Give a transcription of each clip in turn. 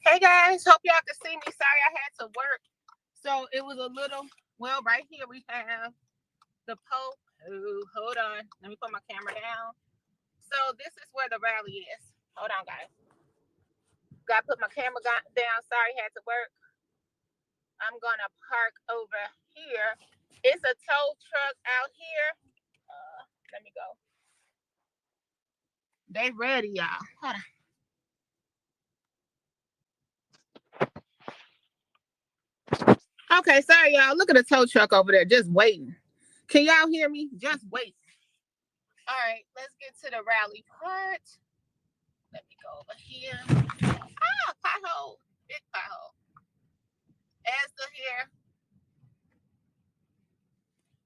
Hey guys, hope y'all can see me. Sorry I had to work. So it was a little, well, right here we have the pole. Oh, hold on. Let me put my camera down. So this is where the rally is. Hold on, guys. Gotta put my camera down. Sorry, had to work. I'm gonna park over here. It's a tow truck out here. Let me go. They ready, y'all. Hold on. Okay, sorry, y'all. Look at the tow truck over there, just waiting. Can y'all hear me? Just wait. All right, let's get to the rally part. Let me go over here. Ah, pothole. Big pothole. Asda here.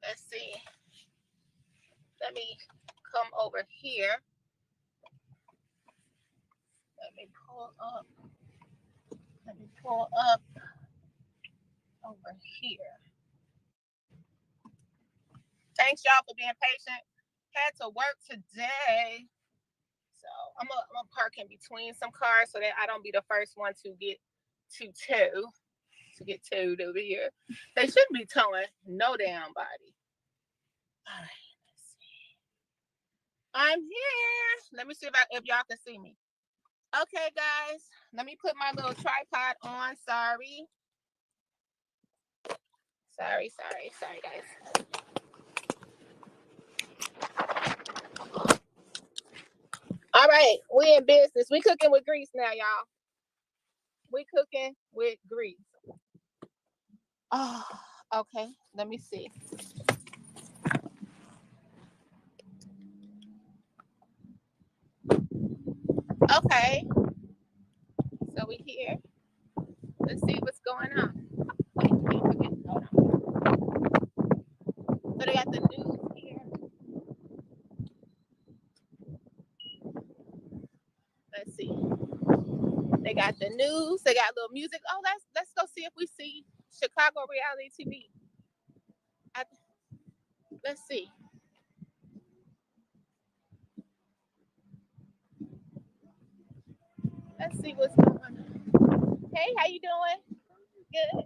Let's see. Let me come over here. Let me pull up. Let me pull up over here. Thanks, y'all, for being patient. Had to work today. So I'm gonna park in between some cars so that I don't be the first one to get towed over here. They shouldn't be towing no damn body. All right, let's see. I'm here. Let me see if y'all can see me. Okay, guys, let me put my little tripod on. Sorry, guys. All right, we in business. We cooking with grease now, y'all. We cooking with grease. Oh, okay. Let me see. Okay. So we here. Let's see what's going on. Hold on. So they got the news here. Let's see. They got the news. They got a little music. Oh, let's go see if we see Chicago reality TV. Let's see. Let's see what's going on. Hey, how you doing? Good.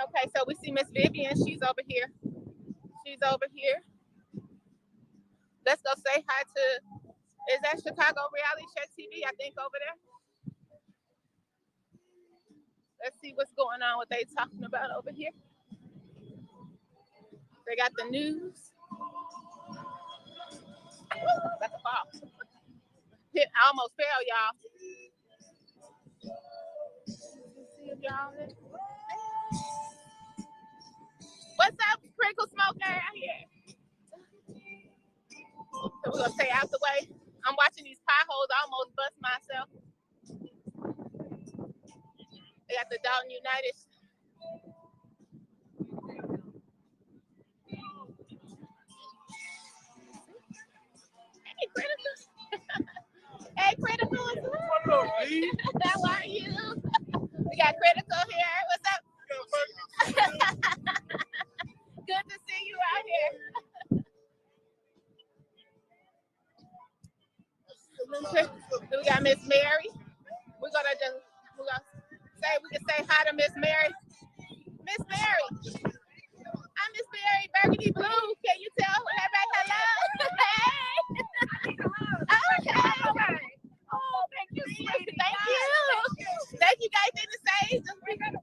Okay, so we see Miss Vivian. She's over here. Let's go say hi to, is that Chicago Reality Check TV? I think over there. Let's see what's going on, what they talking about over here. They got the news. That's a fall. I almost fell, y'all. See if y'all in. What's up, Crinkle Smoker out here? So we're gonna stay out the way. I'm watching these potholes. I almost bust myself. They got the Dolton United. Hey, Critical. Hey, Critical. How are you? We got Critical here. What's up? Good to see you out here. We got Miss Mary. We can say hi to Miss Mary. Miss Mary. I'm Miss Mary, Burgundy Blue. Can you tell everybody hello? Hey. Okay. Oh, thank you, sweetie. Thank you. Thank you guys in the stage. We're gonna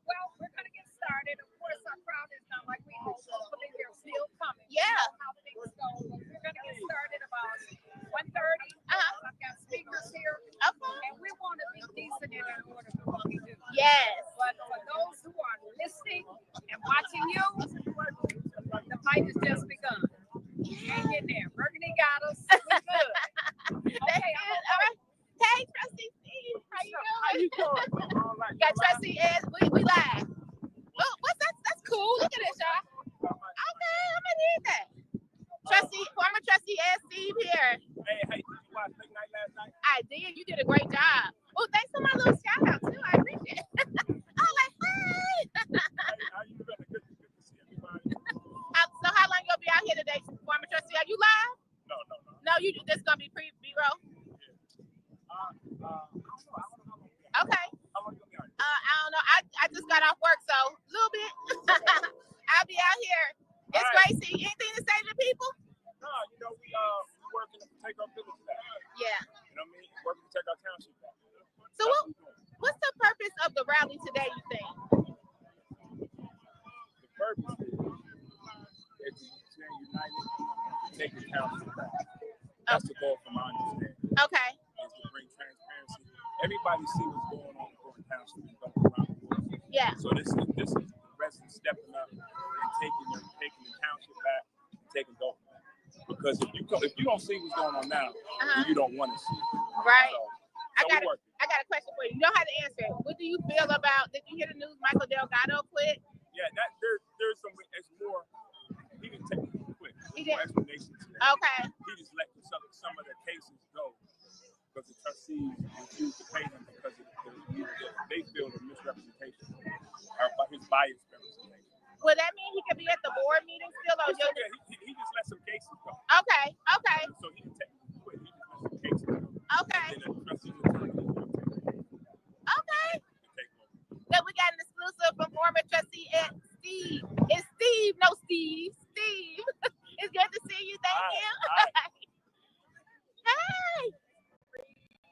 get started. Of course, our crowd is not like we hope. Hopefully they're still coming. Yeah. How things go. We're gonna get started about 1:30. I've got speakers here. Okay. And we want to be decent in our order for what we do. Yes. But for those who are listening and watching you, the fight has just begun. Hang in there. Burgundy got us. We're good. Okay, all right. Hey, Trustee Steve. How you doing? All right. Got Trustee Ed. We live. Oh, what's that? That's cool. Look at this, y'all. Okay, I'm gonna need that. Former Trustee Ed Steve here. Hey, did you watch Big Night last night? I did. You did a great job. Oh, thanks for my little shout out too. I appreciate it. I was like, hey. How you doing? Good to see everybody. So how long you gonna be out here today, former Trustee? Are you live? No. No, you this gonna be B-roll? Yeah. I don't know. Okay. I don't know. I just got off work, so a little bit. I'll be out here. It's Gracie. Anything to say to the people? No, we working to take our village back. Yeah. You know what I mean? Working to take our township back. So what's the purpose of the rally today, you think? The purpose is to stay united, take the township back. That's the goal from my understanding. Okay. Is to bring transparency. Everybody see what's going on in the township and going around the world. Yeah. So this is the residents stepping up and taking the township back, taking Dolton back. Because if you don't see what's going on now, then you don't want to see it. Right. So I got a question for you. You don't have to answer it. What do you feel about? Did you hear the news? Michael Delgado quit. Yeah, there's some. It's more. He didn't take it quick. He didn't. Explanation today. Okay. He just let some of the cases go because the trustees refused to pay them because they feel the misrepresentation or his biased representation. Well, that mean he could be at the board meeting still? Or Yeah, he just let some cases go. Okay. So he didn't take it quick. He just let some cases go. Okay. And then the trustees attorney is going to Okay. take over. Then we got an exclusive from former trustee Steve. It's Steve, no Steve. Steve. It's good to see you. Thank you. Hey.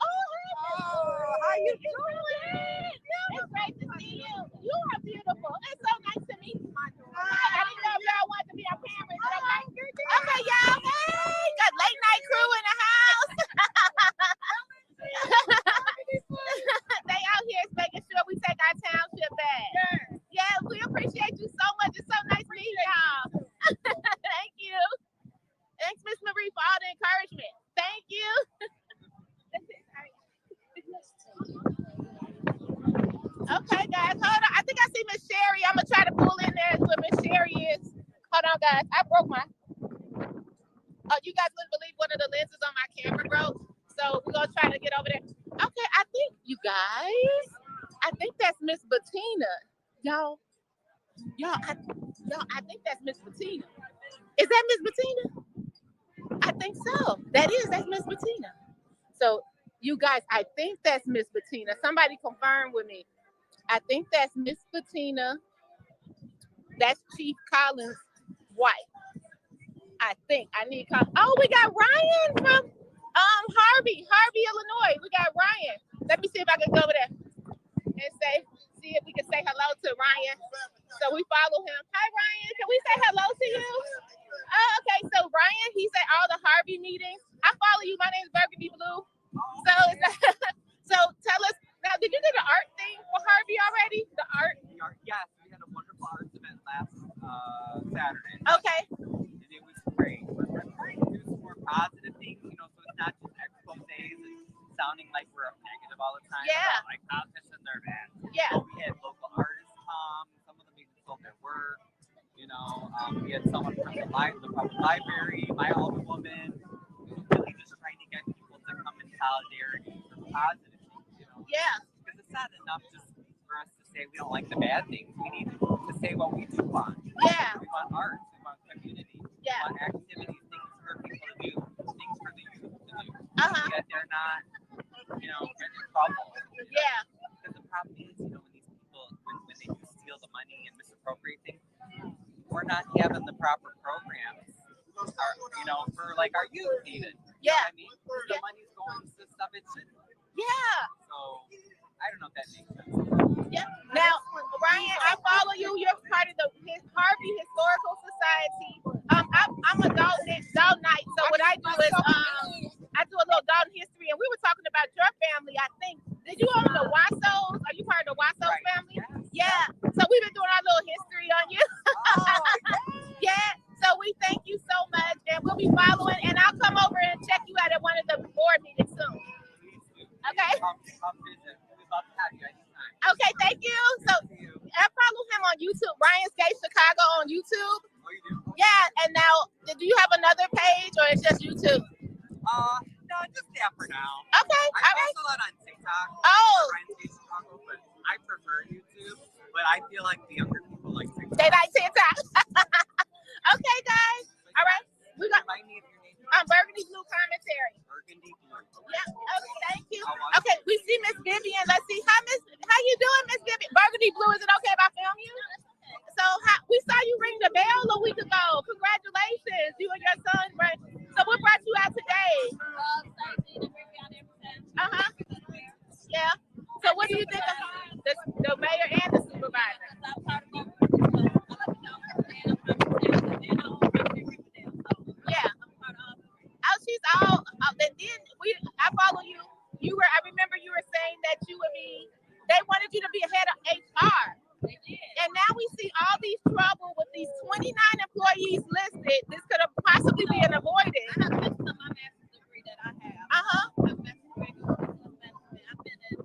How you doing? It's great to see you. You are beautiful. It's so nice to meet you. I didn't know if y'all wanted to be our parents. Okay, y'all. Hey, got late night crew in the house. They out here making sure we take our township back. Yeah, we appreciate you so much. It's so nice meeting y'all. Thank you. Thanks, Miss Marie, for all the encouragement. Thank you. Okay, guys, hold on. I think I see Miss Sherry. I'm gonna try to pull in there where Miss Sherry is. Hold on, guys. I broke my. Oh, you guys wouldn't believe one of the lenses on my camera broke. So we're gonna try to get over there. Okay, I think you guys. I think that's Miss Bettina. Y'all. I think that's Miss Bettina. Is that Miss Bettina? I think so. That's Miss Bettina. So you guys, I think that's Miss Bettina. Somebody confirm with me. I think that's Miss Bettina. That's Chief Collins' wife. I think. I need oh, we got Ryan from Harvey, Illinois. We got Ryan. Let me see if I can go over there and see if we can say hello to Ryan. So we follow him. Hi Ryan, can we say hello to you? Oh, okay. So Ryan, he's at all the Harvey meetings. I follow you. My name is Burgundy Blue. So tell us now. Did you do the art thing for Harvey already? The art? Yes, we had a wonderful arts event last Saturday. Okay. And it was great. We're trying to do some more positive things, so it's not just exposés and sounding like we're negative all the time. Yeah. Like politicians and their bad. Yeah. So we had local artists come. Some of them even sold their work. We had someone from the public library, my older woman, really just trying to get people to come in solidarity for positive things, Yeah. Because it's not enough just for us to say we don't like the bad things. We need to say what we do want. Yeah. We want art. We want community. Yeah. We want activities, things for people to do, things for the youth to do. Uh-huh. That they're not, getting in trouble. Yeah. Because the problem is, when these people, when they do steal the money and misappropriate things, we're not having the proper programs, for like our youth even. Yeah. You know what I mean? The money's going to stuff it shouldn't. Yeah. So I don't know if that makes sense. Yeah. Now, Ryan, I follow you. You're part of the Harvey Historical Society. I'm a Dalton night. So what I do is I do a little Dalton history, and we were talking about your family. I think. Did you own the Wassos? Are you part of the Wassos family? Yes. Yeah. So we've been doing our little history on you. Yeah. So we thank you so much, and we'll be following. And I'll come over and check you out at one of the board meetings soon. Okay. Come visit. We'd love to have you anytime. Okay, thank you. So I follow him on YouTube, Ryan Skate Chicago on YouTube. Oh, you do? Yeah, and now, do you have another page or it's just YouTube? No, just that for now. Okay, all right. I post a lot on TikTok. Oh. Ryan Skate Chicago, but I prefer YouTube. But I feel like the younger people like TikTok. They like TikTok. Okay, guys. All right. We got. Remind me of your name. Burgundy Blue Commentary. Burgundy Blue. Yeah. Okay. Thank you. Okay. We see Miss Vivian. Let's see. How you doing, Miss Vivian? Burgundy Blue, is it okay if I film you? So we saw you ring the bell a week ago. Congratulations, you and your son. So what brought you out today? Yeah. So what do you think of the mayor and the supervisor? Yeah. Oh, she's all. And then I follow you. I remember you were saying that you would be. They wanted you to be head of HR. And now we see all these trouble with these 29 employees listed. This could have possibly been avoided. I have mentioned my master's degree that I have. I've been in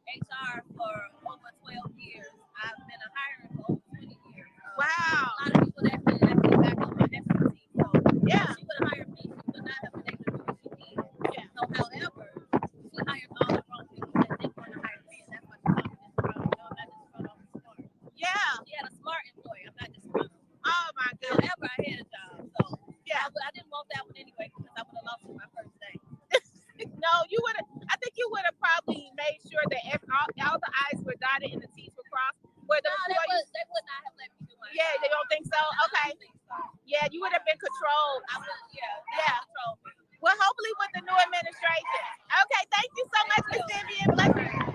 HR for over 12 years. I've been a hirer for over 20 years. Wow. A lot of people that came back on my expertise. So yeah, she would have hired me. She would not have been able to do what she did. Yeah. So however, she hired all the wrong people that didn't want to hire me. And that's what she told me this from. No, I'm not just from off the start. Yeah. She had a smart employee. I'm not just from. Oh my God. However, I had a job. So yeah, I didn't want that one anyway because I would have lost it my first day. No, you would have. I think you would have probably made sure that all the I's were dotted and the T's were crossed. Where they would not have let me do it. Yeah, they don't think so. Okay. Yeah, you would have been controlled. I would. Yeah. Controlled. Well, hopefully with the new administration. Okay. Thank you so much, Miss Vivian. Bless you.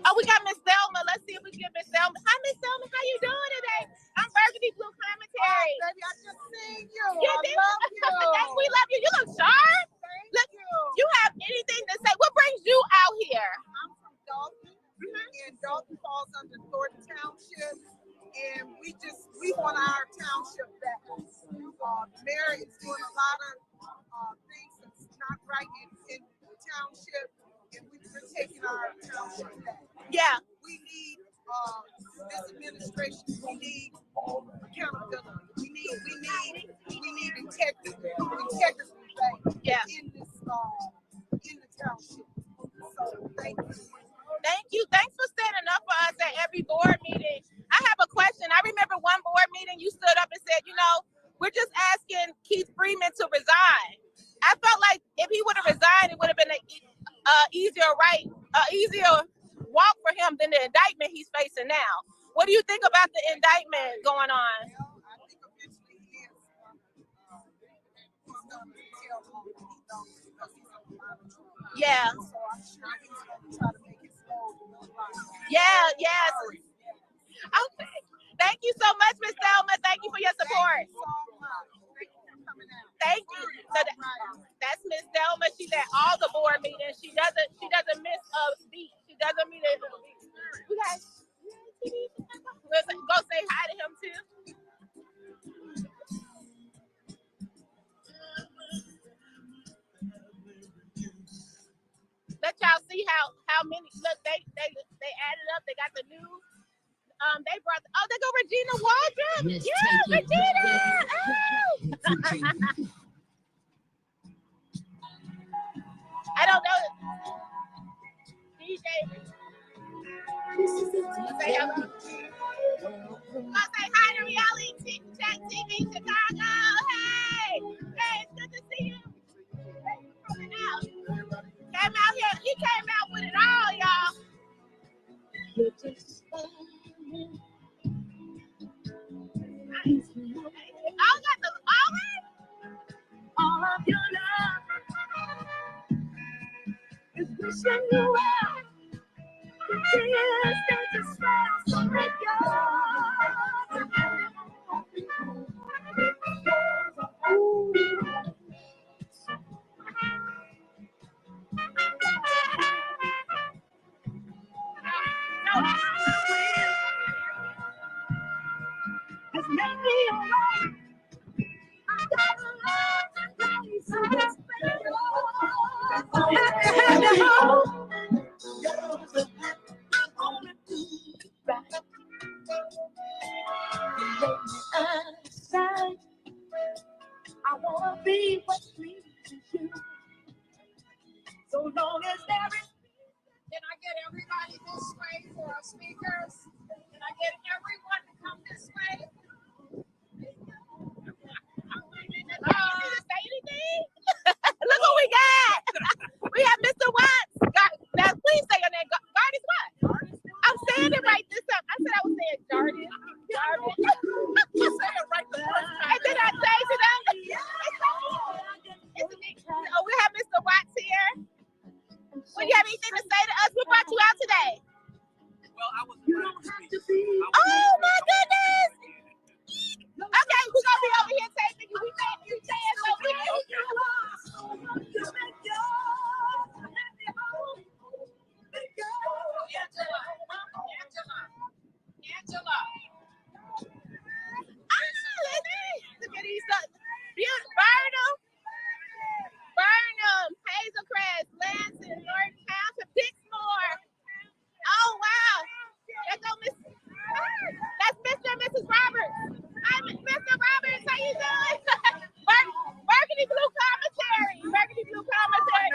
Oh, we got Miss Selma. Let's see if we can get Miss Selma. Hi, Miss Selma. How you doing today? I'm Burgundy Blue Commentary. Oh, baby, I just seen you. You I did? love you. Yes, we love you. You look sharp. Thank you. You have anything to say? What brings you out here? I'm from Dolton, and Dolton falls under Thornton Township, and we want our township back. The mayor is doing a lot of things that's not right in the township, and we're taking our township back. Yeah. We need this administration. We need accountability. We need integrity back in the township. So thank you. Thank you. Thanks for standing up for us at every board meeting. I have a question. I remember one board meeting you stood up and said, we're just asking Keith Freeman to resign. I felt like if he would have resigned, it would have been an easier walk for him than the indictment he's facing now. What do you think about the indictment going on? Well, I think eventually he is going to tell because he's on the line. Yeah. So I'm sure he's going to try to make it slow. Yeah, yes. Okay. Thank you so much, Miss Selma. Thank you for your support. Thank you. So that's Miss Selma. She's at all the board meetings. She doesn't miss a beat. She doesn't miss a beat. You guys, go say hi to him too. Let y'all see how many. Look, they added up. They got the new. They brought. They go Regina Waldron. Yeah, Regina. Oh. I don't know. DJ. Say hello. Say hi to Reality Check TV Chicago. Hey, it's good to see you. Thank you for coming out. Came out here. He came out with it all, y'all. I got the all of your love is wishing you well. The tears that just fall so let has made me alone. I got a lot to say, so let's make it all. Happy home. I wanna do right. You make me understand. I wanna be what's pleasing. speakers. Can I get everyone to come this way? Say anything? Look what we got. We have Mr. Watts. Now, please say your name. Gardy's what? I'm saying it right this time. I said I was saying Jardy. Jardy. You said it right the first time. And then I changed it up. Oh, we have Mr. Watts here. Would you have anything to say to us? What brought you out today? Well, I was. Oh my goodness! Okay, we're gonna be over here taping you. We thank you, Chance. Angela. Look at these. Burnham, Hazelcrest, Lansing, North Township, Dixmoor. Oh wow! That's Mr. and Mrs. Roberts. Hi, Mr. Roberts. How you doing? Burgundy Blue Commentary. Burgundy Blue Commentary.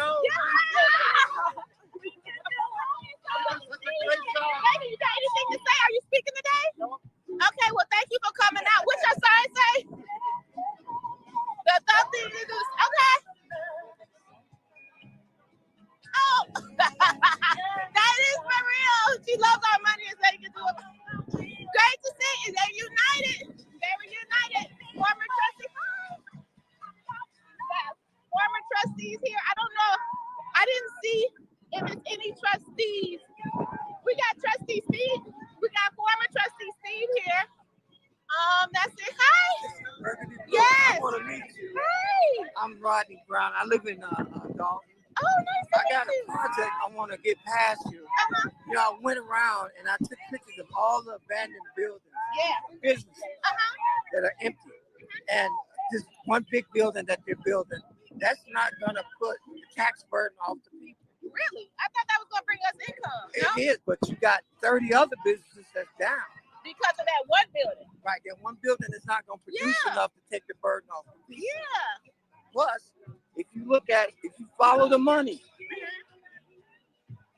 Baby, you got anything to say? Are you speaking today? Okay, well, thank you for coming out. What's your sign say? The something to do. Okay. Oh, that is for real. She loves our money and said you can do it. Great to see you. They're united. They were united. Former trustees here. I don't know. I didn't see if it's any trustees. We got Trustee Steve. We got former Trustee Steve here. That's it. Hi. Yes. I want to meet you. Hey. I'm Rodney Brown. I live in Dolton. Oh, nice to I got meet a you. project I want to get past you. You know, I went around and I took pictures of all the abandoned buildings, businesses that are empty, and just one big building that they're building. That's not going to put the tax burden off the people. Really? I thought that was going to bring us income. No? It is, but you got 30 other businesses that's down. Because of that one building. Right, that one building is not going to produce enough to take the burden off the people. Yeah. Plus, if you look at it, if you follow the money,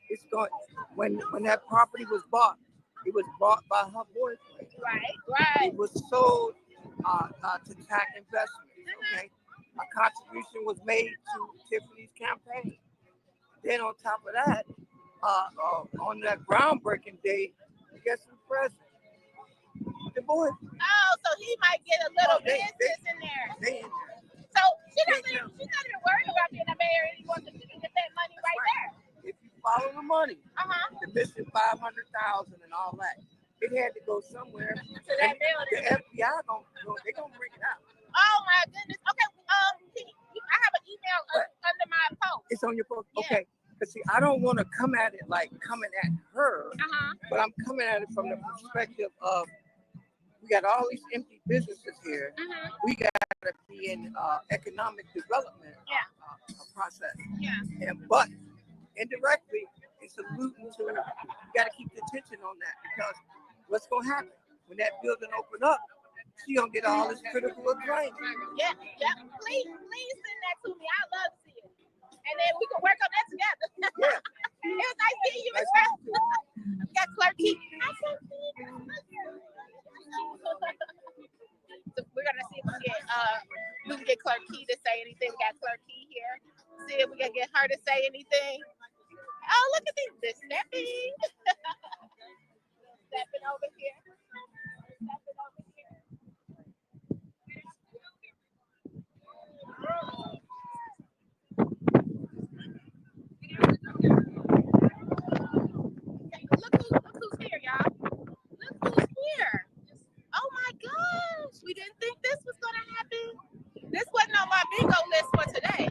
it's going. When that property was bought, it was bought by her boyfriend. Right. It was sold to tax investments. Okay, a contribution was made to Tiffany's campaign. Then on top of that, on that groundbreaking day, guess who's president? The boyfriend. Oh, so he might get a little business in there. They in there. So she's not even worried about being a mayor anymore because she can get that money right there. If you follow the money, Uh-huh. the missing 500,000 and all that, it had to go somewhere. To that building. The FBI they're gonna bring it out. Oh my goodness. Okay. I have an email under my post. It's on your post. Yeah. Okay. Because see, I don't want to come at it like coming at her, but I'm coming at it from the perspective of we got all these empty businesses here. We got to be in economic development process. But indirectly, it's alluding to you got to keep the attention on that because what's going to happen when that building open up? She gonna get all this critical acclaim. Yeah. Please send that to me. I'd love to see it, and then we can work on that together. Yeah. It was nice meeting you as well. We got Clerk Key. So we're gonna see if we can get Clerk Key to say anything. We got Clerk Key here. See if we can get her to say anything. Oh, look at these stepping. Stepping over here. Stepping over here. Look who's here, y'all. Look who's here. Oh my gosh. We didn't think this was going to happen. This wasn't on my bingo list for today.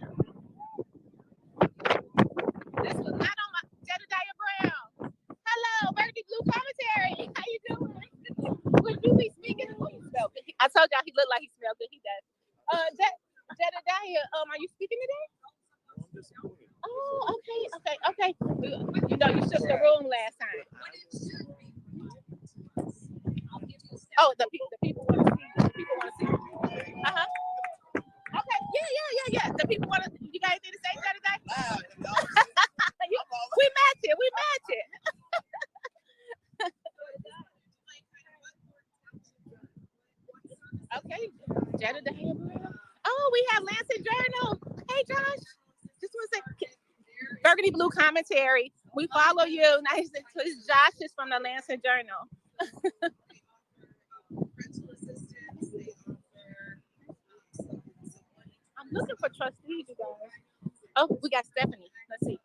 This was not on my Jedediah Brown. Hello, Burgundy Blue Commentary. How you doing? Would you be speaking? Oh, you smell good. I told y'all he looked like he smelled good. He does. Jedediah, are you speaking today? Oh, okay. You know, you shook the room last time. Oh, the people want to see. The people want to see. Okay. Yeah. The people want to. You got anything to say, Jedediah? We match it. Jetta Deja. Oh, we have Lancet Journal. Hey, Josh. Just want to say, Burgundy Blue Commentary. We follow you. Nice. Josh is from the Lancet Journal. I'm looking for trustees, you guys. Oh, we got Stephanie. Let's see.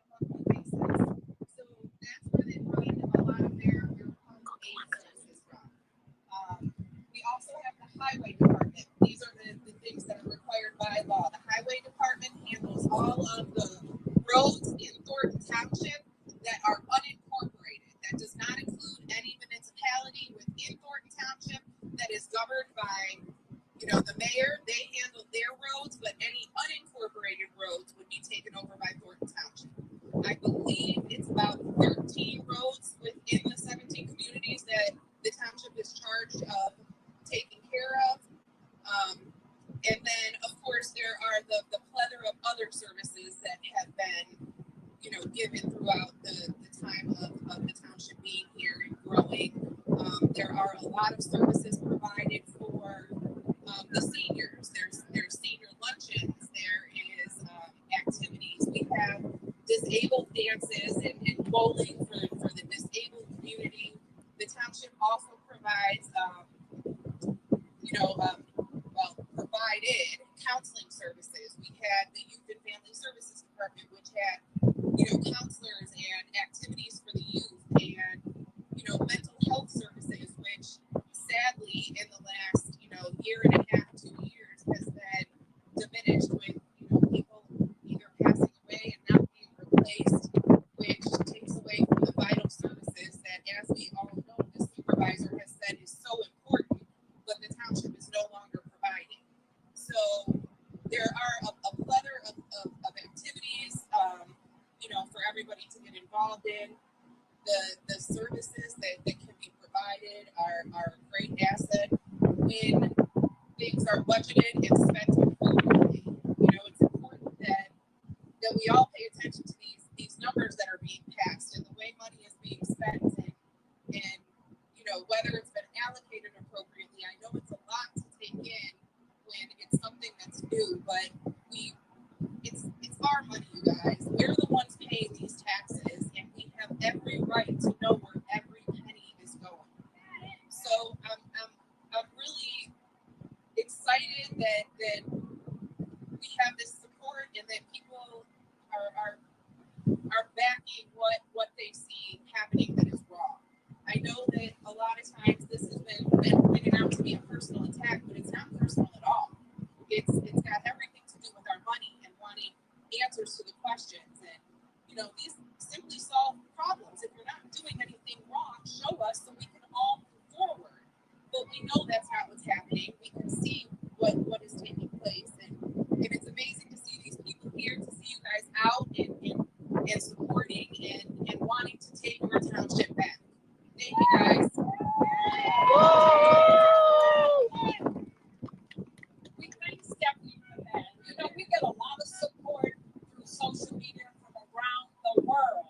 We also have the highway department. These are the things that are required by law. The highway department handles all of the roads in Thornton Township that are unincorporated. That does not include any municipality within Thornton Township that is governed by, the mayor. They handle their roads, but any unincorporated roads would be taken over by Thornton Township. I believe it's about 13 roads within the 17 communities that the township is charged of taking care of. And then, of course, there are the plethora of other services that have been, given throughout the time of the township being here and growing. There are a lot of services provided for the seniors. There's senior luncheons. There is activities. We have disabled dances and bowling for the disabled community. The township also provides, provided counseling services. We had the Youth and Family Services Department, which had, counselors and activities for the youth, and, mental health services, which sadly in the last, year and a half, 2 years has been diminished with, people either passing away and not being replaced, which takes away from the vital services that, as we all know, the supervisor has said is so important, but the township is no longer providing. So there are a plethora of activities, for everybody to get involved in. The services that can be provided are a great asset when things are budgeted and spent appropriately. It's important that we all pay attention to these numbers that are being passed and the way money is being spent and whether it's been allocated appropriately. I know it's a lot to take in when it's something that's new, but it's our money, you guys. We're the ones paying these taxes, and we have every right to know where every penny is going. So I'm really excited that we have this support and that people are backing what they see happening that is wrong. I know that a lot of times this has been pointed out to be a personal attack, but it's not personal at all. It's got everything to do with our money and wanting answers to the questions. And these simply solve problems. If you're not doing anything wrong, show us so we can all move forward. But we know that's not what's happening. We can see what is taking place, and it's amazing to see these people here, to see you guys out and supporting and wanting to take our township back. Thank you, guys. We thank Stephanie for that. We get a lot of support through social media from around the world.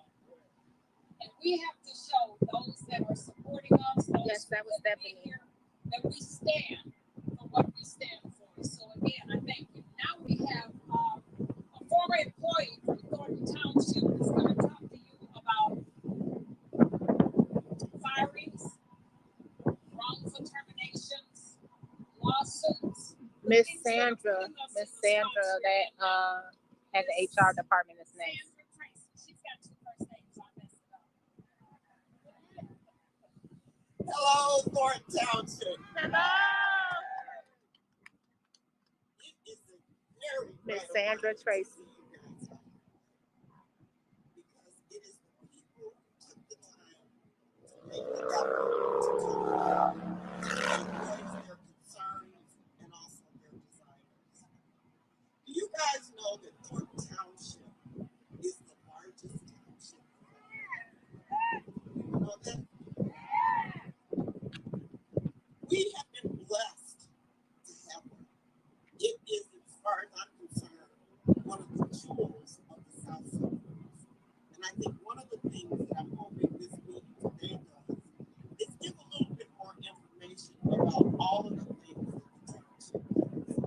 And we have to show those that are supporting us, those that was Stephanie here, that we stand for what we stand for. So again, I thank you. Now we have a former employee from Thornton Township that's going to talk to you about firings, wrongful terminations, lawsuits. Miss Sandra, that has the HR department is next. She's got 2 first names, so I messed it up. Hello, Thornton Township. Hello. It is a very Miss Sandra Tracy. because it is the people who took the time to make the effort to voice their concerns and also their desires. Do you guys know that Thornton Township is the largest township? You know that? We have been blessed to have one. It is, as far as I'm concerned, one of the jewels of the South Suburbs. And I think one of the things that I'm hoping this meeting today does is give a little bit more information about all of the things that the township does.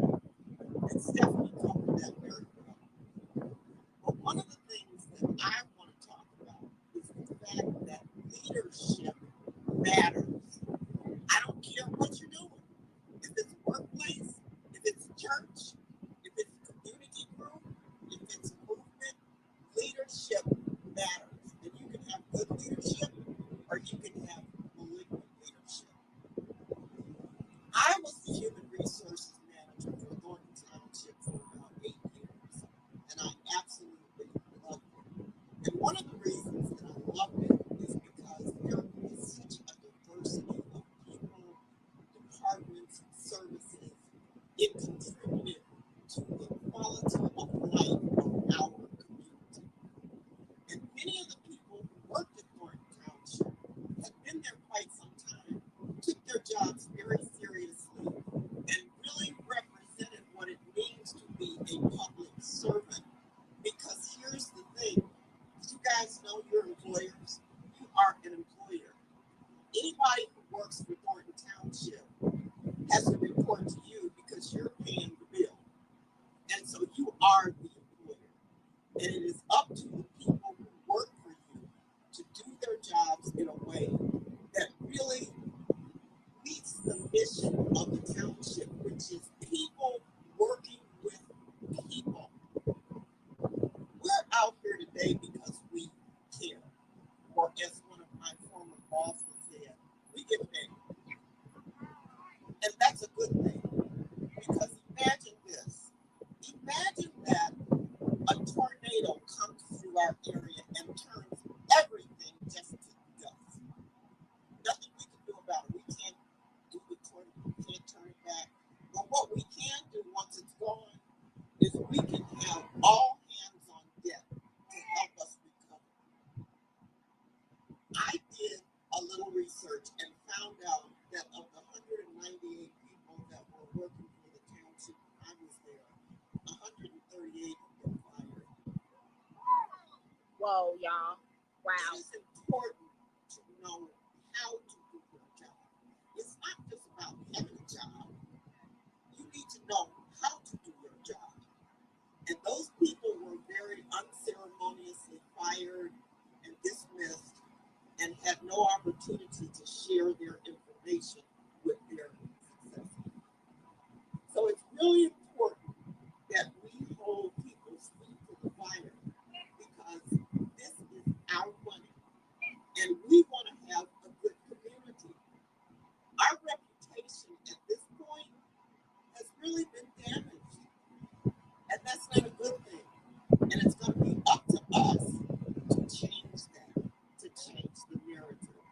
works for Dolton Township has to report to you because you're paying the bill. And so you are the employer. And it is up to the people who work for you to do their jobs in a way that really meets the mission of the township, which is people working with people. We're out here today because we care. Or as one of my former bosses said, we get paid. And that's a good thing. Because imagine this. Imagine that a tornado comes through our area and turns everything just to dust. Nothing we can do about it. We can't do the tornado. We can't turn it back. But what we can do once it's gone is we can have all hands on deck to help us recover. I did a little research and found out that of the 198 people that were working for the township when I was there, 138 have been fired. Whoa, y'all. Wow. It is important to know how to do your job. It's not just about having a job. You need to know how to do your job. And those people were very unceremoniously fired and dismissed and had no opportunity to share their information with their successors. So it's really important that we hold people's feet to the fire because this is our money and we want to have a good community. Our reputation at this point has really been damaged, and that's not a good thing. And it's going to be up to us to change that, to change the narrative.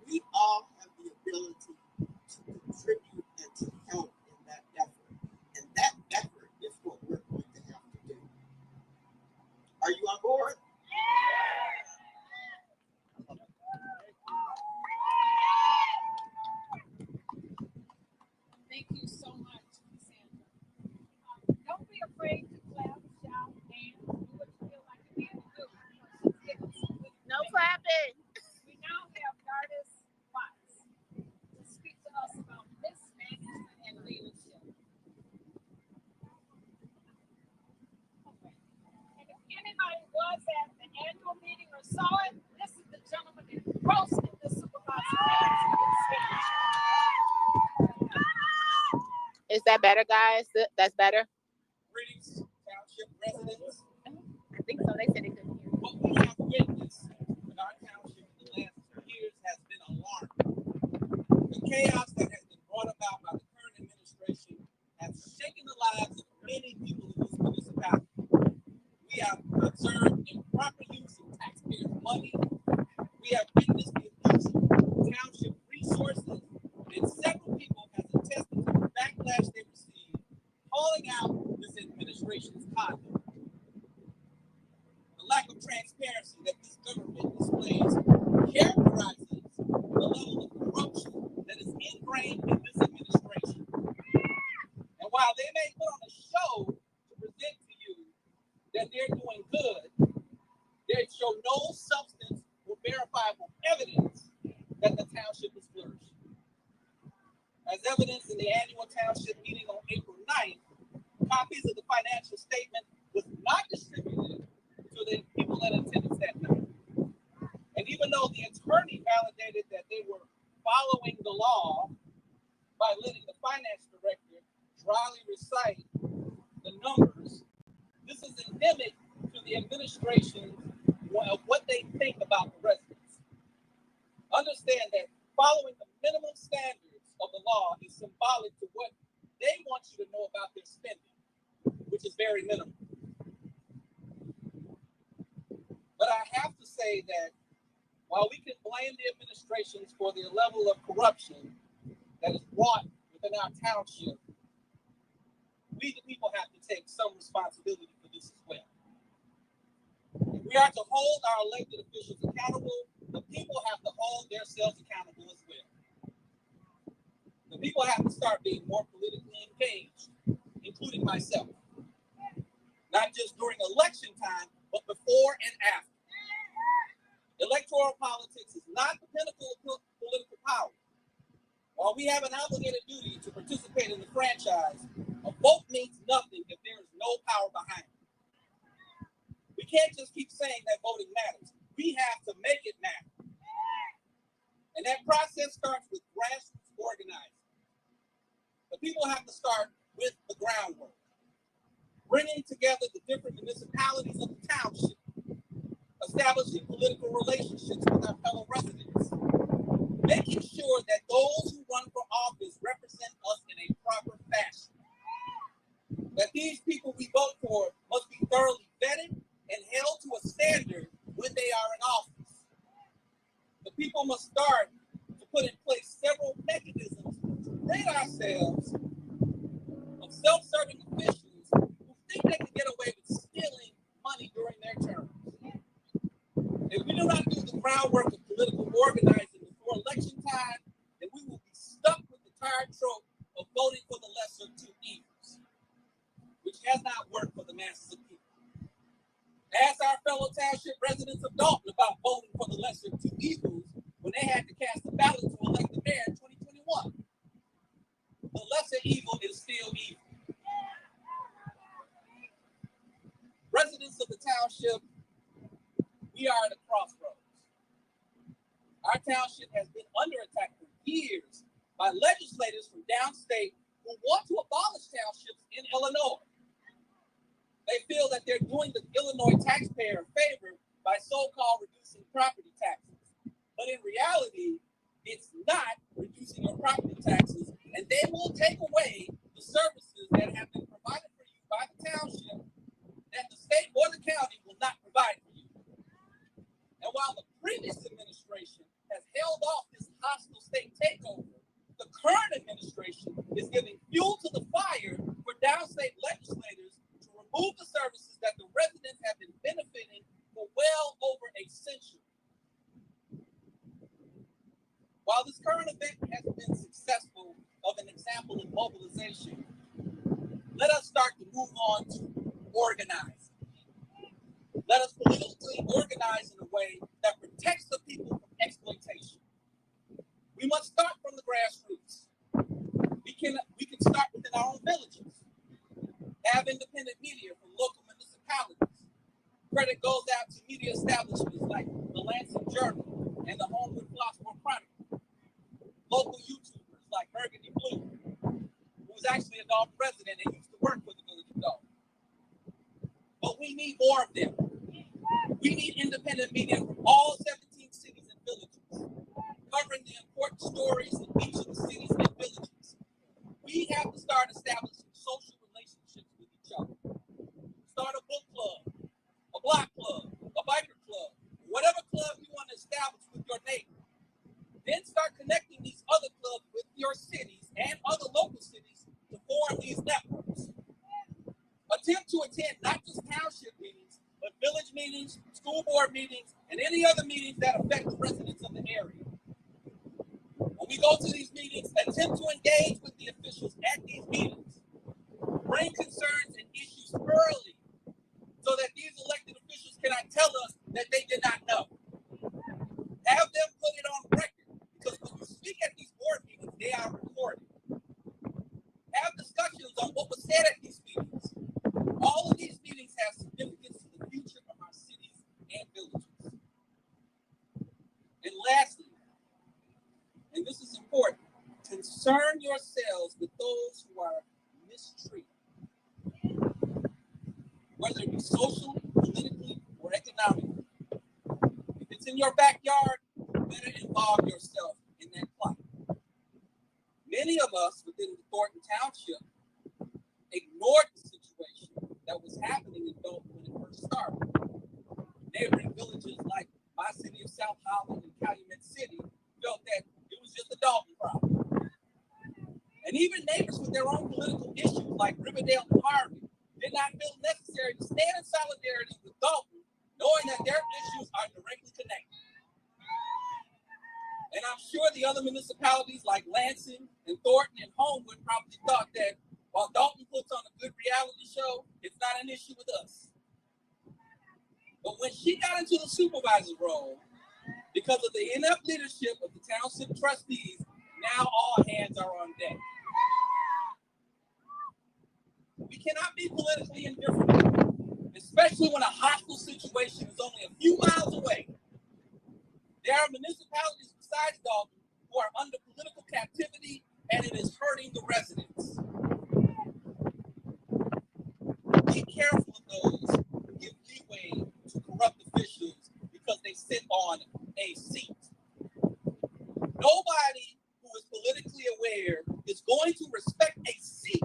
We all have the ability to contribute and to help in that effort. And that effort is what we're going to have to do. Are you on board? Thank you so much, Sandra. Don't be afraid to clap, shout, dance, do what you feel like you need to do. No clapping. We now have Gardis Watts to speak to us about mismanagement and leadership. Okay. And if anybody was at the annual meeting or saw it, this is the gentleman that roasted the supervisor. Is that better, guys? That's better? Greetings, township residents. I think so. They said they couldn't hear. What we have witnessed in our township in the last 2 years has been alarming. The chaos that has been brought about by the current administration has shaken the lives of many people in this municipality. We have observed improper use of taxpayers' money. We have witnessed the abuse of township resources, and several people have attested to the backlash they received, calling out this administration's conduct. The lack of transparency that this government displays characterizes the level of corruption that is ingrained in this administration. And while they may put on a show to present to you that they're doing good, they show no substance or verifiable evidence that the township is flourishing. As evidenced in the annual township meeting on April 9th, copies of the financial statement was not distributed to the people in attendance that night. And even though the attorney validated that they were following the law by letting the finance director dryly recite the numbers, this is endemic to the administration of what they think about the residents. Understand that following the minimum standards of the law is symbolic to what they want you to know about their spending, which is very minimal. But I have to say that while we can blame the administrations for the level of corruption that is brought within our township, we the people have to take some responsibility for this as well. If we are to hold our elected officials accountable, the people have to hold themselves accountable as well. The people have to start being more politically engaged, including myself. Not just during election time, but before and after. Electoral politics is not the pinnacle of political power. we have an obligated duty to participate in the franchise. A vote means nothing if there is no power behind it. We can't just keep saying that voting matters. We have to make it matter. And that process starts with grassroots organizing. The people have to start with the groundwork, bringing together the different municipalities of the township, establishing political relationships with our fellow residents, making sure that those who run for office represent us in a proper fashion, that these people we vote for must be thoroughly vetted and held to a standard when they are in office. The people must start to put in place several mechanisms to rid ourselves of self-serving officials who think they can get away with stealing money during their terms. If we do not do the groundwork of political organizing before election time, then we will be stuck with the tired trope of voting for the lesser two evils, which has not worked for the masses of people. Ask our fellow township residents of Dolton about voting for the lesser two evils when they had to cast a ballot to elect the mayor in 2021. The lesser evil is still evil. Residents of the township, we are at a crossroads. Our township has been under attack for years by legislators from downstate who want to abolish townships in Illinois. They feel that they're doing the Illinois taxpayer a favor by so-called reducing property taxes. But in reality, it's not reducing your property taxes, and they will take away the services that have been provided for you by the township that the state or the county will not provide for you. And while the previous administration has held off this hostile state takeover, the current administration is giving fuel to the fire for downstate legislators to remove the services that the residents have been benefiting for well over a century. While this current event has been successful of an example of mobilization, let us start to move on to organize. Let us politically organize in a way that protects the people from exploitation. We must start from the grassroots. We can start within our own villages. Have independent media from local municipalities. Credit goes out to media establishments like the Lansing Journal and the Homewood Flossmoor Chronicle. Local YouTubers like Burgundy Blue, who was actually a Dolton resident and used to work for the village of Dolton. But we need more of them. We need independent media from all 17 cities and villages, covering the important stories in each of the cities and villages. We have to start establishing social relationships with each other. Start a book club, a block club, a biker club, whatever club you want to establish with your neighbor. Then start connecting these other clubs with your cities and other local cities to form these networks. Attempt to attend not just township meetings, but village meetings, school board meetings, and any other meetings that affect the residents of the area. When we go to these meetings, attempt to engage with the officials at these meetings. Bring concerns and issues early so that these elected officials cannot tell us that they did not know. Have them put it on record, because when you speak at these board meetings, they are recorded. Have discussions on what was said at these meetings. All of these meetings have significance to the future of our cities and villages. And lastly, and this is important, concern yourselves with those who are mistreated, whether it be socially, politically, or economically. If it's in your backyard, you better involve yourself in that plot. Many of us within the Thornton Township ignored the situation that was happening in Dolton when it first started. Neighboring villages like my city of South Holland and Calumet City felt that it was just a Dolton problem. And even neighbors with their own political issues like Riverdale and Harvey did not feel necessary to stand in solidarity with Dolton, knowing that their issues are directly connected. And I'm sure the other municipalities like Lansing and Thornton and Homewood probably thought that while Dolton puts on a good reality show, it's not an issue with us. But when she got into the supervisor role, because of the inept leadership of the township trustees, now all hands be politically indifferent, especially when a hostile situation is only a few miles away. There are municipalities besides Dolton who are under political captivity, and it is hurting the residents. Be careful of those who give leeway to corrupt officials because they sit on a seat. Nobody who is politically aware is going to respect a seat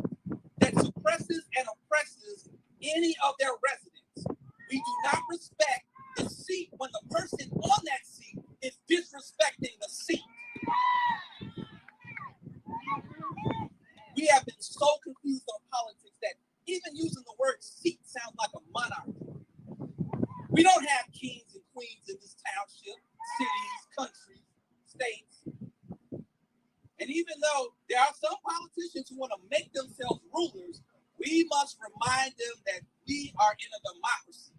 that suppresses and oppresses any of their residents. We do not respect the seat when the person on that seat is disrespecting the seat. We have been so confused on politics that even using the word seat sounds like a monarchy. We don't have kings and queens in this township, cities, countries, states. And even though there are some politicians who want to make themselves rulers, we must remind them that we are in a democracy.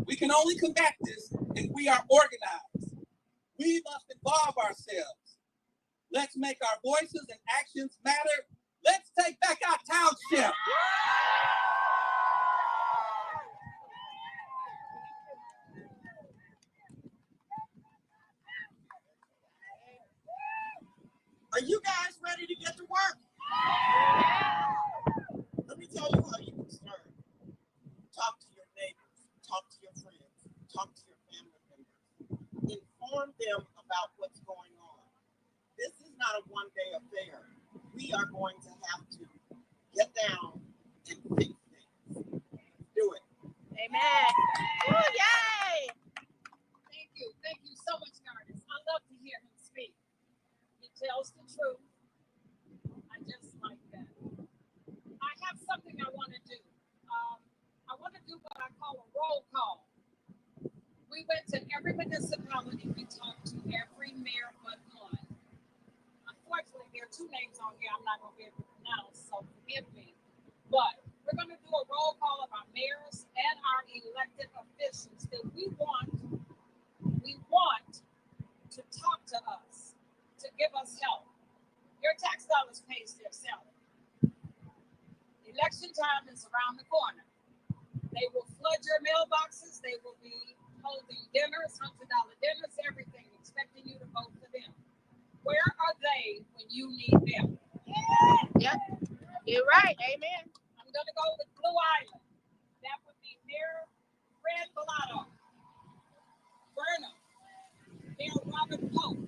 We can only combat this if we are organized. We must involve ourselves. Let's make our voices and actions matter. Let's take back our township. Are you guys ready to get to work? Let me tell you how you can start. Talk to your neighbors, talk to your friends, talk to your family members. Inform them about what's going on. This is not a one-day affair. We are going to have to get down and fix things. Do it. Amen. Oh, yay! Thank you so much, Curtis. I love to hear him speak. He tells the truth. I just like that. I have something I want to do. I want to do what I call a roll call. We went to every municipality. We talked to every mayor but one. Unfortunately, there are two names on here I'm not going to be able to pronounce, so forgive me. But we're going to do a roll call of our mayors and our elected officials that we want to talk to us, to give us help. Your tax dollars pays their salary. Election time is around the corner. They will flood your mailboxes. They will be holding dinners, $100 dinners, everything, expecting you to vote for them. Where are they when you need them? Yep, you're right. Amen. I'm going to go with Blue Island. That would be Mayor Fred Bellato, Burnham, Mayor Robert Pope,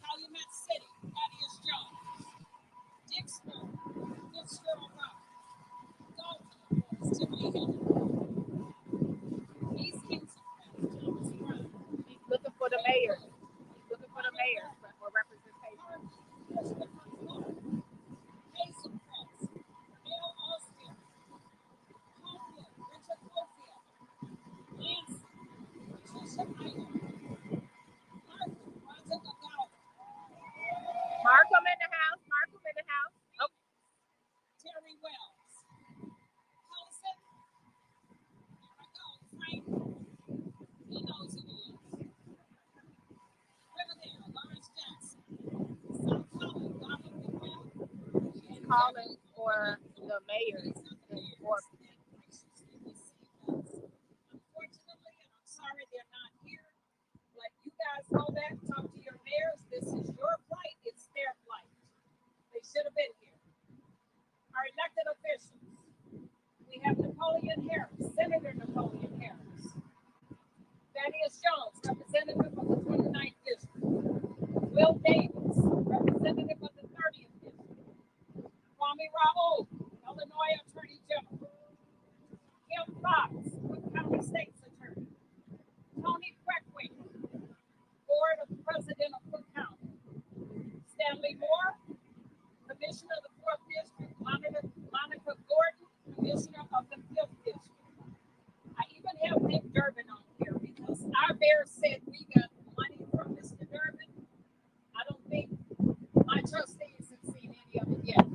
Calumet City, Thaddeus Jones, Dixburg, Fitzgerald Rock, Dolton, Tiffany Hill, East Kingston, Thomas Brown. He's looking for the mayor. He's looking for the mayor for representation. Hazel Press, Dale Austin, Homewood, Richard Cofield, Nancy, Patricia Iyer, Markham in the house. Markham in the house. Oh. Terry Wells. Hudson. There I go. Frank. He knows who he is. Riverdale. Lawrence Jackson. South Holland. Donald McGrath. She's calling for the mayors in Orphan. Unfortunately, and I'm sorry they're not here, but you guys go back, talk to your mayors. This is your plight. It's their plight. They should have been here. Our elected officials. We have Napoleon Harris, Senator Napoleon Harris. Thaddeus Jones, representative of the 29th District. Will Davis, representative of the 30th District. Kwame Raoul, Illinois Attorney General. Kim Fox, Cook County State's Attorney. Tony Freckwick, Board of President of Cook County. Stanley Moore, Commissioner of the 4th District. Monica Gordon, Commissioner of the 5th District. I even have Nick Durbin on here because our mayor said we got money from Mr. Durbin. I don't think my trustees have seen any of it yet.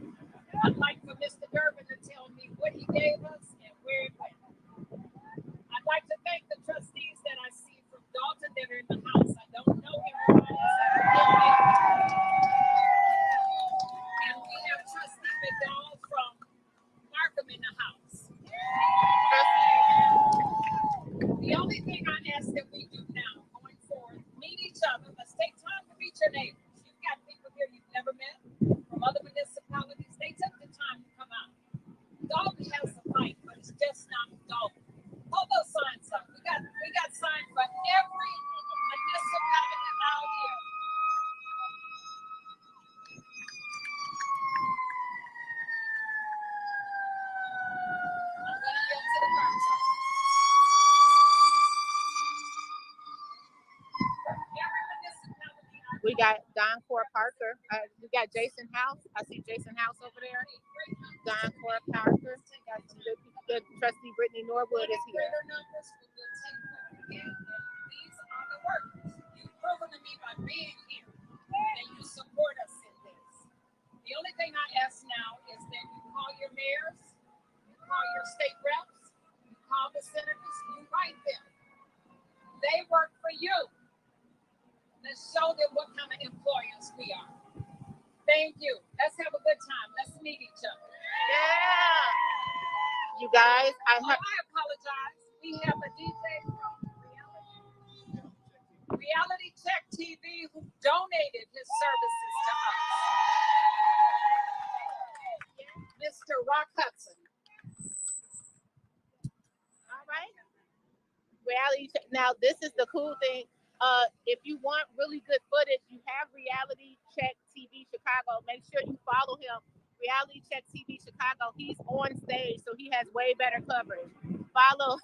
I'd like for Mr. Durbin to tell me what he gave us and where it went. I'd like to thank the trustees that I see from Dolton that are in the house. I don't know everybody. And we have Trustee McDowell from We got Don Core Parker. We got Jason House. I see Jason House over there. Don Core Parker. Got some good Trustee Brittany Norwood is here. These are the workers. You've proven to me by being here that you support us in this. The only thing I ask now is that you call your mayors, you call your state reps, you call the senators, you write them. They work for you. Let's show them what kind of employers we are. Thank you. Let's have a good time. Let's meet each other. Yeah. You guys, I apologize. We have a DJ from Reality Check TV who donated his services to us. Mr. Rock Hudson. all right. Reality Check. Now, this is the cool thing. If you want really good footage, you have Reality Check TV Chicago. Make sure you follow him. Reality Check TV Chicago. He's on stage, so he has way better coverage. Follow.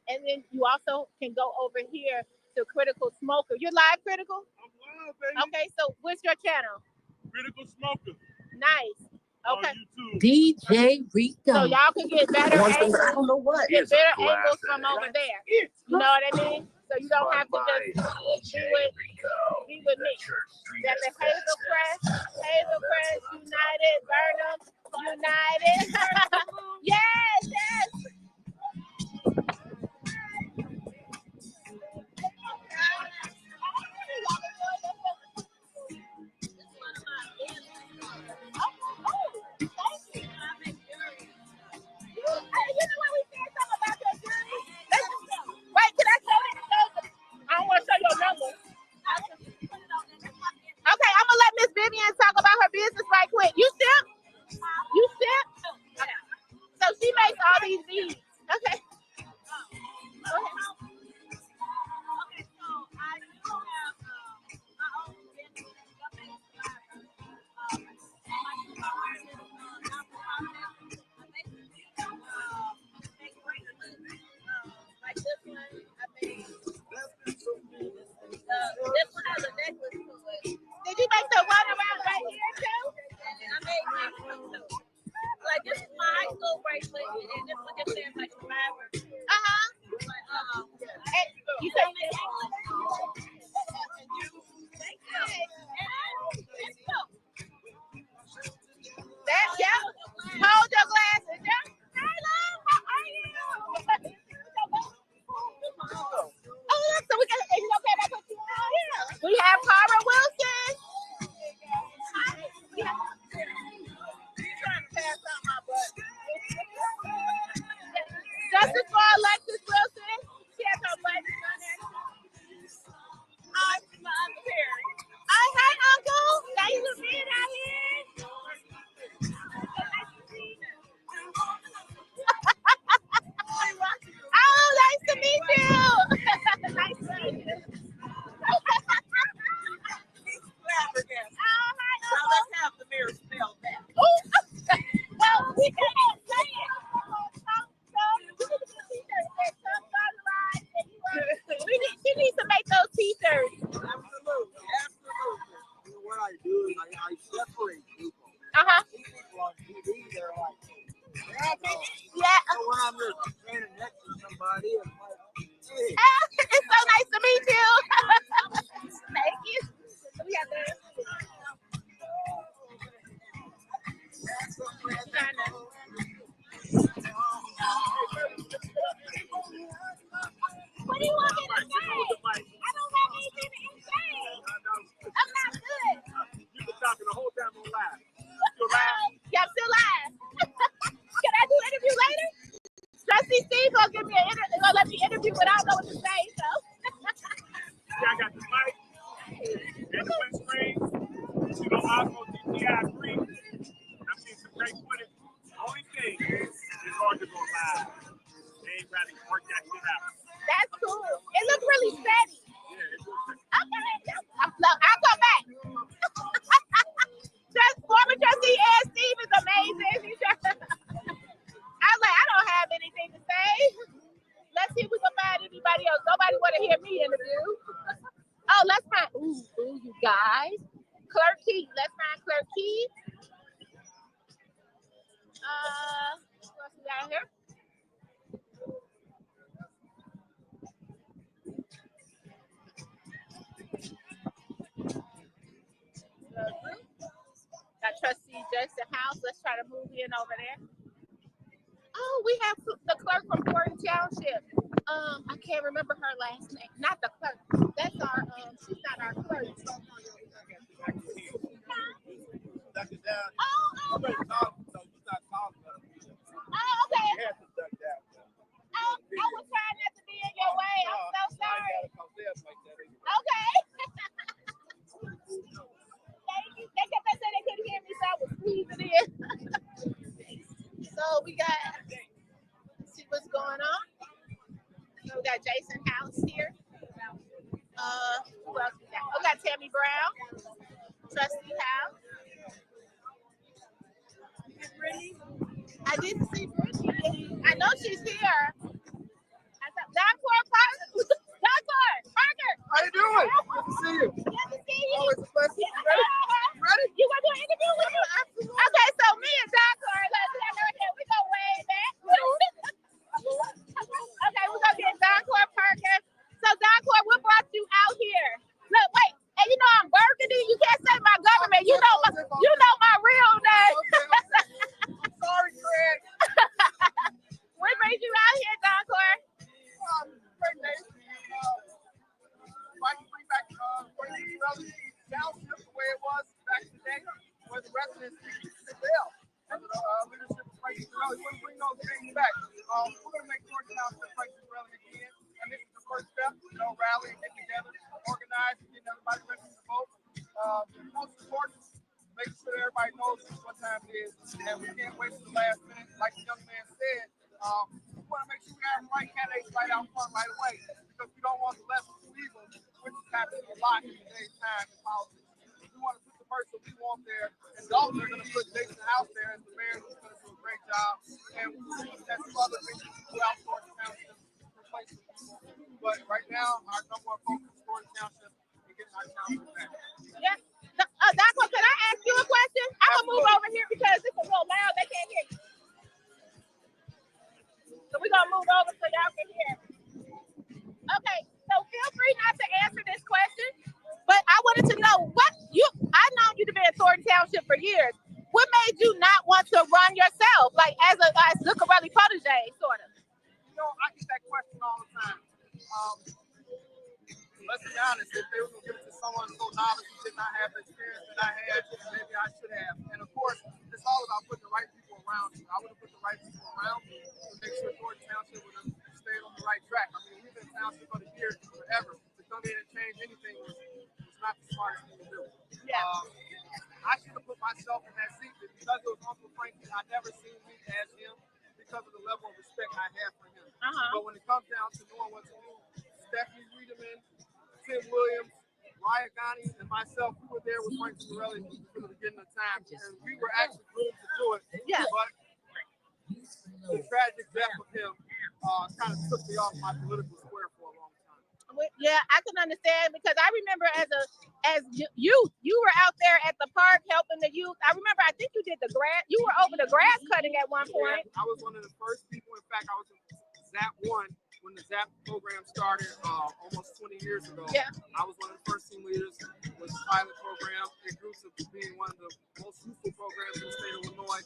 And then you also can go over here to Critical Smoker. You're live, Critical? I'm live, baby. Okay, so what's your channel? Critical Smoker. Nice. Okay. DJ Rico. So y'all can get better angles. I don't know what. Get better angles from over there. You know what I mean? So you don't have to just do it. Be with me. Got the Hazel Crest, United, Burnham, United. Yes, yes. You know what we said something about your journey? Wait, can I show it? I don't want to show your number. Okay, I'm gonna let Miss Vivian talk about her business right quick. You sip? You sip? Okay. So she makes all these beads. Okay. Go ahead. Okay, so I do have my own business. Like this one, I made. This one has a necklace to it. Did you make the one around right here too? I made this one too. Like this is my high school bracelet, and this one just says like survivor. Hey, you say that? Yeah. Hold your glasses. Yeah. Hey, love, how are you? Oh, look, so we got. Is it okay if I put you on? Yeah. We have Cara Wilson. You trying to pass out my butt? Justice for Alexis Wilson. She has her buttons on there. I'm my Uncle Perry. Oh, hi, Uncle. Thanks for being out here. Oh, nice to meet you. Nice to meet you. Oh, hi, Now Uncle. let's have the mirror spell that. Well, we can't say it. She needs to make those t-shirts. Absolutely. You know, what I do is I separate people. Uh-huh. People on TV, they're like, Yeah. so when I'm just standing next to somebody, it's like, hey. It's so nice to meet you. Thank you. We have this. What do you want me to say? I don't have anything to say. I'm not good. You've been talking the whole time on live. You're live? Yeah, I'm still live. Can I do an interview later? Trustee Steve gonna give me an interview. Gonna let me interview, but I don't know what to say. So. Yeah, I got the mic and the wet screen. She don't also DTI screen. I've seen some great footage. The only thing is it's hard to go live. They ain't trying to work that shit out. That's cool. It looks really steady. Yeah, it's good. Okay, I'll come back. Just former trustee Ed Steve is amazing. I was like, I don't have anything to say. Let's see if we can find anybody else. Nobody want to hear me interview. Ooh, you guys. Clerk Key. Let's find Clerk Key. What else we got here? Got Trustee Jackson House. Let's try to move in over there. Oh, we have the clerk from Burgundy Township. I can't remember her last name. Not the clerk. That's our she's not our clerk. Oh, okay. I was trying not to be in your way. I'm so sorry. Okay. Thank you. They kept on saying they couldn't hear me, so I was squeezing in. So we got, let's see what's going on. So we got Jason House here. Who else we got? We got Tammy Brown, Trustee House. I didn't see Brittany. I know she's here. Doctor Parker. How you doing? Good to see you. Good to see you. Always a pleasure. Ready? You want to do an interview with you? Absolutely. Okay, so me and Doctor, we go way back. Okay, we're going to get Doctor Parker. So, Doctor, what brought you out here? Look, wait. And you know I'm Burgundy. You can't say my government. You know my real name. Sorry, Craig. What brings you out here, Doctor? Great day. If I can bring back Burgundy Township the way it was back in the day, where the residents sit there. And the leadership of Frank Sorelli, we want to bring those things back. We're going to make Georgia Township Frank Sorelli again. And this is the first step, rally and get together, organize, and get everybody ready to vote. Most important, make sure everybody knows what time it is. And we can't wait till the last minute. Like the young man said, we want to make sure we have the right candidates right out front right away. Because we don't want the less evil, which is happening a lot in today's time in politics. We want to put the person we want there. And Dolton are going to put Jason out there as the mayor who's going to do a great job. And that's some other things to out Georgia Township, replace people. But right now, our number one focus is Georgia Township and getting our township back. Yeah. Doctor, can I ask you a question? I'm going to move over here because it's a little loud. They can't hear you. So we're going to move over so y'all can hear. Okay, so feel free not to answer this question, but I wanted to know I've known you to be in Thornton Township for years. What made you not want to run yourself, like as Zuccarelli protege, sort of? I get that question all the time. Let's be honest, if they were going to give it to someone so novice who did not have the experience that I had, maybe I should have. And of course, it's all about putting the right people around you. I would have put the right people around me to make sure Thornton Township would have stayed on the right track. I mean, we've been in Township for the years, forever. To come in and change anything was not the smartest thing to do. Yeah. I should have put myself in that seat because it was Uncle Frankie. I never seen me as him because of the level of respect I have for him. But when it comes down to knowing what to do, Stephanie Wiedemann, Tim Williams, Ryan Ghani, and myself, we were there with Frank Sorelli from the beginning of time, and we were actually groomed to do it. Yeah. But the tragic death of him kind of took me off my political square for a long time. Yeah, I can understand because I remember as youth, you were out there at the park helping the youth. I remember, I think you did the grass. You were over the grass cutting at one point. Yeah, I was one of the first people. In fact, I was in ZAP 1 when the ZAP program started almost 20 years ago. Yeah. I was one of the first team leaders. It was a pilot program. It grew to being one of the most useful programs in the state of Illinois.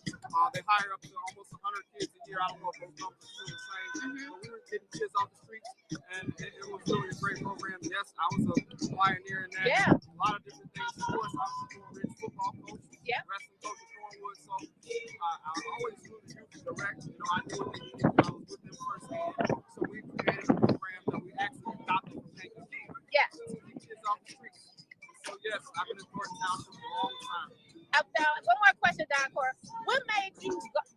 They hire up to almost 100 kids a year. I don't know if those numbers are still the same. But we were getting kids off the streets, and it was really a great program. Yes, I was a pioneer in that. Yeah. A lot of different things. Of course, I was a rich football coach, wrestling coach at Thornwood. So I always knew the youth direct. I knew what they needed. I was with them firsthand. So we created a program that we actually adopted from Kankakee. Yeah. To keep kids off the streets. So yes, I've been in Thornton Township for a long time. One more question, Doctor. What made you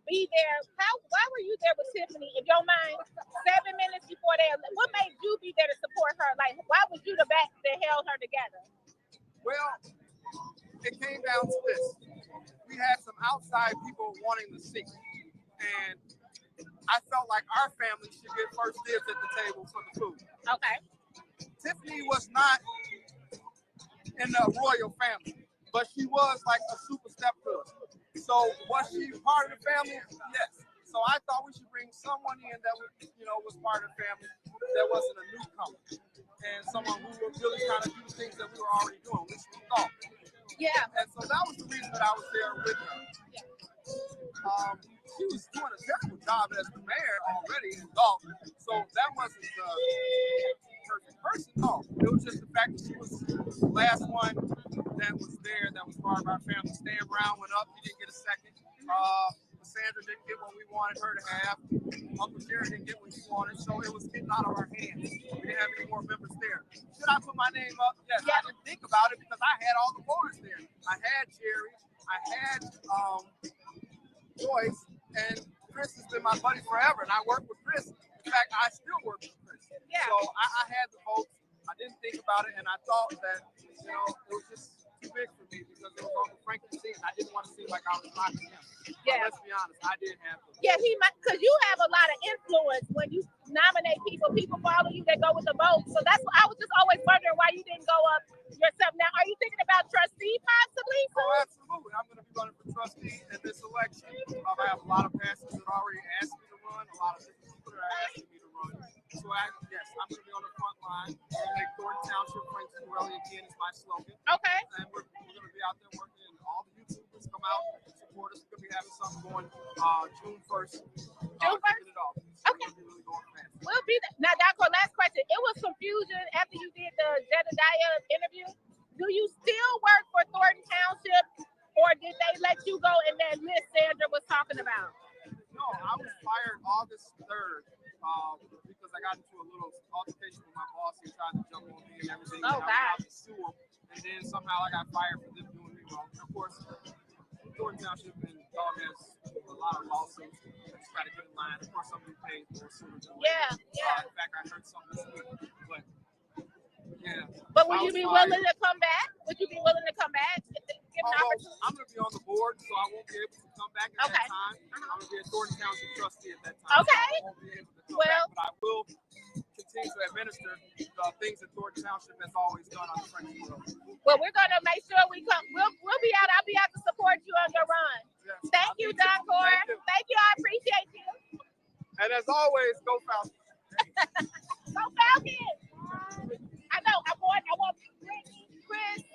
be there? Why were you there with Tiffany? If you don't mind, 7 minutes before what made you be there to support her? Like, why was you the back that held her together? Well, it came down to this. We had some outside people wanting the seat. And I felt like our family should get first dibs at the table for the food. Okay. Tiffany was not in the royal family, but she was like a super stepdaughter. So was she part of the family? Yes. So I thought we should bring someone in that was, was part of the family that wasn't a newcomer, and someone who would really kind of do the things that we were already doing, which we thought. Yeah. And so that was the reason that I was there with her. Yeah. She was doing a terrible job as the mayor already in Dolton, so that wasn't the perfect person. No, it was just the fact that she was the last one that was there, that was part of our family. Stan Brown went up, he didn't get a second. Sandra didn't get what we wanted her to have. Uncle Jerry didn't get what he wanted, so it was getting out of our hands. We didn't have any more members there. Should I put my name up? Yes. Yeah. I didn't think about it because I had all the voters there. I had Jerry, I had Joyce, and Chris has been my buddy forever, and I work with Chris. In fact, I still work with Chris. Yeah. So I had the votes. I didn't think about it, and I thought that, it was just too big for me because it was Uncle Franklin's seat, and I didn't want to seem like I was knocking him. Yeah. But let's be honest, I did have to. Yeah, because you have a lot of influence when you nominate people. People follow you, they go with the vote. So that's why I was just always wondering why you didn't go up yourself. Now, are you thinking about trustee possibly? Oh, absolutely. I'm going to be running for trustee in this election. I have a lot of pastors that already asked me to run, a lot of different people that are asking me to run. So yes, I'm going to be on the front line. Make Thornton Township, Frank Morelli again is my slogan. Okay. And we're going to be out there working, and all the YouTubers come out and support us. We're going to be having something going June 1st. June 1st? It off. So okay. We'll be really going fast. We'll be there. Now, Darko, last question. It was confusion after you did the Jedediah interview. Do you still work for Thornton Township, or did they let you go in that list Sandra was talking about? No, I was fired August 3rd. Because I got into a little altercation with my boss. He tried to jump on me and everything. Oh, God. I sue him, and then somehow I got fired for them doing me wrong. And of course, Thornton Township and Dog has a lot of lawsuits. I just try to get in line. Of course, somebody pays more sooner than later. Yeah. In fact, I heard something this week. But, yeah. But would you be willing to come back? Would you be willing to come back? I'm going to be on the board, so I won't be able to come back at that time. I'm going to be a Thornton Township trustee at that time. Okay. So I won't be able to come back, but I will continue to administer the things that Thornton Township has always done on the French world. Well, we're going to make sure we come. We'll be out. I'll be out to support you on your run. Yes. Thank you, Darko. Thank you. I appreciate you. And as always, go Falcons. Go Falcons. I know. I want Brittany, Chris.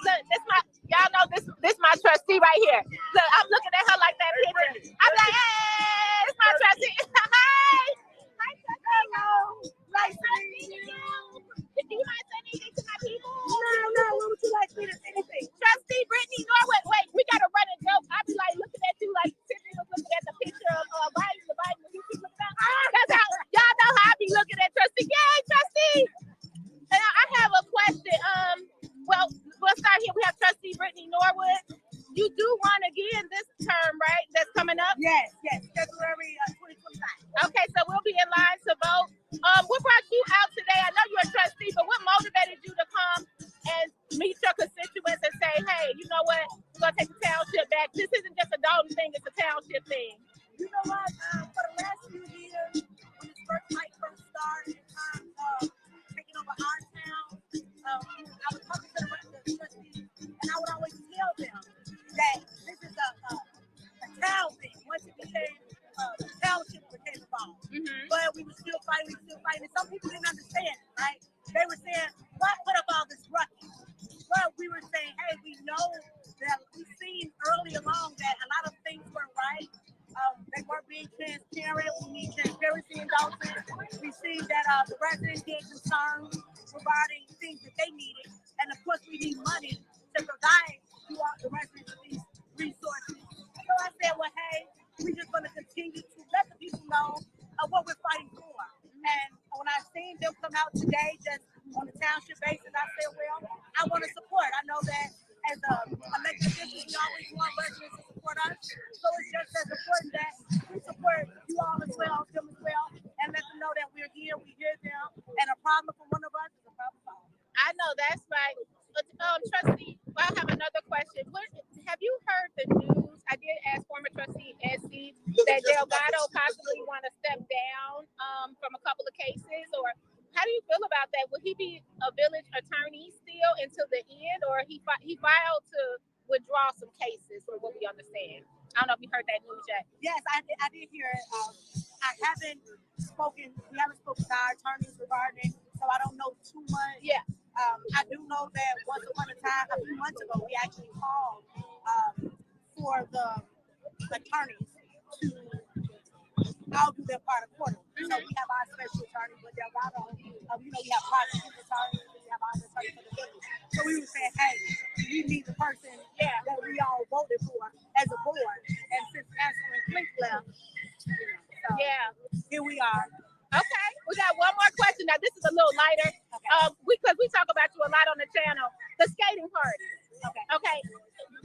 Look, y'all know this my trustee right here. Look, I'm looking at her like that picture. I'm like, hey, it's my trustee. Hi, hello. Nice to meet you. Do you mind saying anything to my people? No. What would you like me to say anything? Trustee Brittany Norwood. Wait, we gotta run a joke. I'll be like looking at you like Tiffany was looking at the picture of Biden when you keep looking at. That's how y'all know how I be looking at Trustee. Yay, Trustee. And I have a question. Well, let's start here. We have Trustee Brittany Norwood. You do run again this term, right? That's coming up? Yes. February 2025. Okay, so we'll be in line to vote. What brought you out today? I know you're a trustee, but what motivated you to come and meet your constituents and say, hey, you know what? We're going to take the township back. This isn't just a Dolton thing, it's a township thing. You know what? For the last few years, when this first started, in terms of taking over our town, I was talking to the rest of the trustees, and I would always tell them that this is a town thing. Once it became the township became involved. Mm-hmm. But we were still fighting, and some people didn't understand it, right? They were saying, why put up all this ruckus? Well, we were saying, hey, we know that we've seen early along that a lot of things weren't right. They weren't being transparent. We need transparency in Dolton. We've seen that the residents get concerned providing things that they needed. And of course, we need money to provide to the residents of these resources. So I said, well, hey, we're just going to continue to let the people know what we're fighting for. And when I seen them come out today, just on the township basis, I said, well, I want to support. I know that as elected officials, we always want residents to support us. So it's just as important that we support you all as well, them as well, and let them know that we're here, we hear them, and a problem for one of us is a problem for all. I know, that's right. Trustee, I have another question. Have you heard the news? I did ask former trustee SC that Delgado possibly want to step down from a couple of cases, or How do you feel about that? Would he be a village attorney still until the end, or he filed to withdraw some cases, from what we understand? I don't know if you heard that news yet. Yes, I did hear it. I haven't spoken. We haven't spoken to our attorneys regarding, so I don't know too much. Yeah. I do know that once upon a time, a few months ago, we actually called for the attorneys to all do their part accordingly. So we have our special attorney, but we have prosecuting attorneys, we have our attorney for the village. So we were saying, hey, we need the person that we all voted for as a board. And since Anselin Flink left, here we are. Okay, we got one more question. Now, this is a little lighter, because we talk about you a lot on the channel. The skating party. Okay.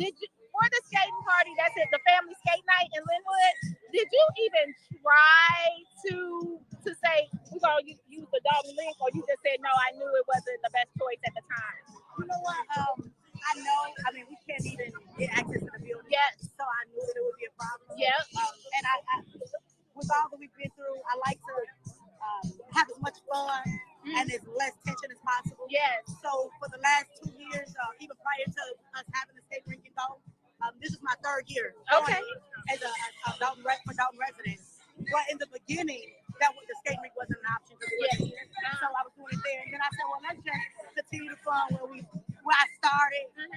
Did you, for the skating party, that's it, the family skate night in Linwood, did you even try to say, we're going to use the Dolton link, or you just said, no, I knew it wasn't the best choice at the time? You know what? I know, we can't even get access to the building. Yes. So I knew that it would be a problem. Yep. And I with all that we've been through, I like to have as much fun and as less tension as possible. Yes. So for the last 2 years, even prior to us having a skate rink in Dolton, this is my 3rd year. Okay. As a Dolton resident. But in the beginning, the skate rink wasn't an option because it wasn't here. So I was doing it there. And then I said, well, let's just continue the fun where I started. And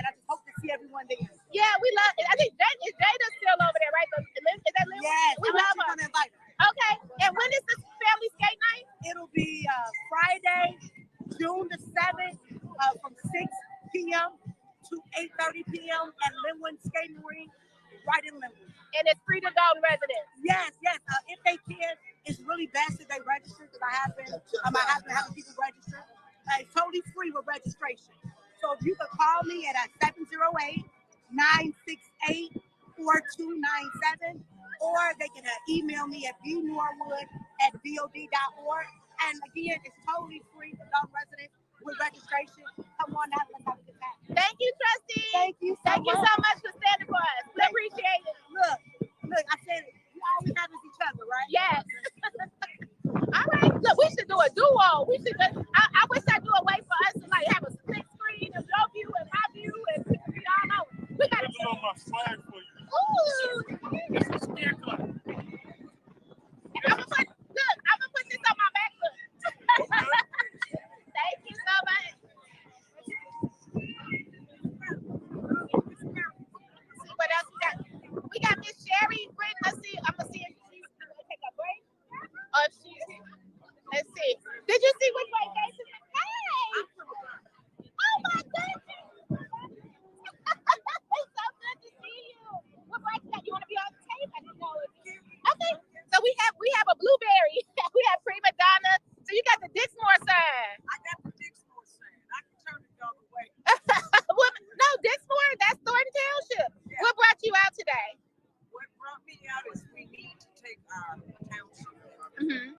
I just hope to see everyone there. Yeah, we love it. I think Deja's still over there, right? Is that Linwood? Yes, we love her. Gonna invite her. Okay. And when is the family skate night? It'll be Friday, June the 7th, from 6 p.m. to 8:30 p.m. at Linwood Skating Rink, right in Linwood. And it's free to Dolton residents. Yes. If they can, it's really best if they register, because I have been having people register. It's totally free with registration. So if you could call me at 708-968-4297, or they can email me at bnorwood@dod.org. And again, it's totally free for Dolton residents with registration. Come on out, let's have a good time. Thank you, Trustee. Thank you so much.